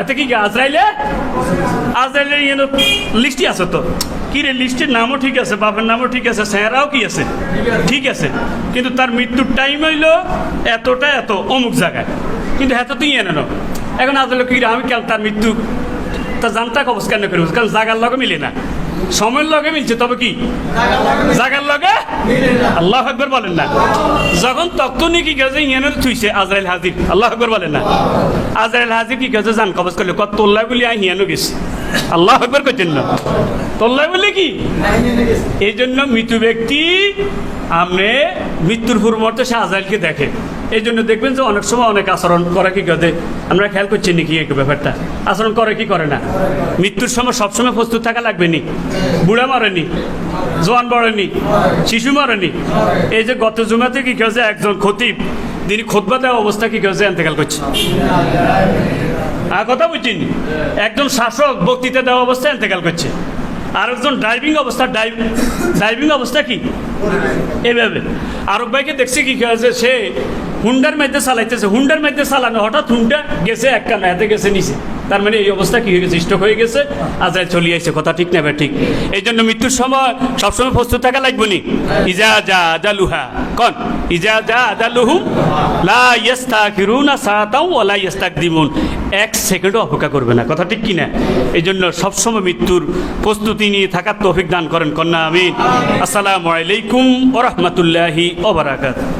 এতে কি আজরাইলের ইয়েনো লিস্টই আছে তো? কি রে, লিস্টের নামও ঠিক আছে, বাপের নামও ঠিক আছে, চেহারাও কি আছে ঠিক আছে, কিন্তু তার মৃত্যুর টাইম হইল এতটা এত অমুক জায়গায়, কিন্তু এত তুই এনে নাও। এখন আজরাইল কি আমি কেন তার মৃত্যু তা জানতা কবজ কেন করব? কারণ জাগার লগে মিলে না, সময়ের লগে মিলছে, তবে কি জাগার লগে? আল্লাহু আকবার বলেন না? যখন তত্ত্ব নিয়ে কি গেছে ইয়ানের থুইছে আজরাইল হাজির। আল্লাহু আকবার বলেন না? আজরাইল হাজির কি গেছে জান কবজ করলে কত তোল্লাই বলি হিয়ানো গেছে। আল্লাহু আকবার কইতেন না? তোল্লাই বলে কি? এই জন্য মৃত্যু ব্যক্তি আপনি মৃত্যুর পূর্ব মুহূর্তে সে আজরাইলকে দেখে। এই জন্য দেখবেন যে অনেক সময় অনেক আচরণ করে কি গদে, আমরা খেয়াল করছি নাকি এই ব্যাপারটা? আচরণ করে কি করে না? মৃত্যুর সময় সবসময় প্রস্তুত থাকা লাগবে নি। বুড়া মরেনি, জোয়ান মরেনি, শিশু মরেনি। এই যে গত জুমাতে কি কেছে একজন খতিব যিনি খুতবা দেওয়া অবস্থা কি কেছে এন্তেকাল করছে। কথা বুঝিনি? একজন শাসক বক্তৃতা দেওয়া অবস্থা এন্তেকাল করছে। আরেকজন ড্রাইভিং অবস্থা কি এভাবে। আরব ভাইকে দেখছি কি সে হুন্ডার মধ্যে চালাইতেছে, হুন্ডার মধ্যে চালানো, হঠাৎ হুন্ডা গেছে এক কান হাতে গেছে নিচে, তার মানে এই অবস্থা কি হয়ে গেছে, স্ট্রোক হয়ে গেছে, আজরাইল চলে আসছে। কথা ঠিক না ভাই? ঠিক। এই জন্য মৃত্যুর সময় সবসময় প্রস্তুত থাকা লাগবে নি। ইজা যা আজালুহা কোন ইজা যা আজালুহুম লা ইস্তাখিরুনা সাআতাও ওয়া লা ইস্তাকদিমুন, এক সেকেন্ডও অপেক্ষা করবে না। কথা ঠিক কি না? এই জন্য সবসময় মৃত্যুর প্রস্তুতি নিয়ে থাকার তৌফিক দান করেন কন্যা আমিন। আসসালামু আলাইকুম ওয়া রাহমাতুল্লাহি ওয়া বারাকাতুহু।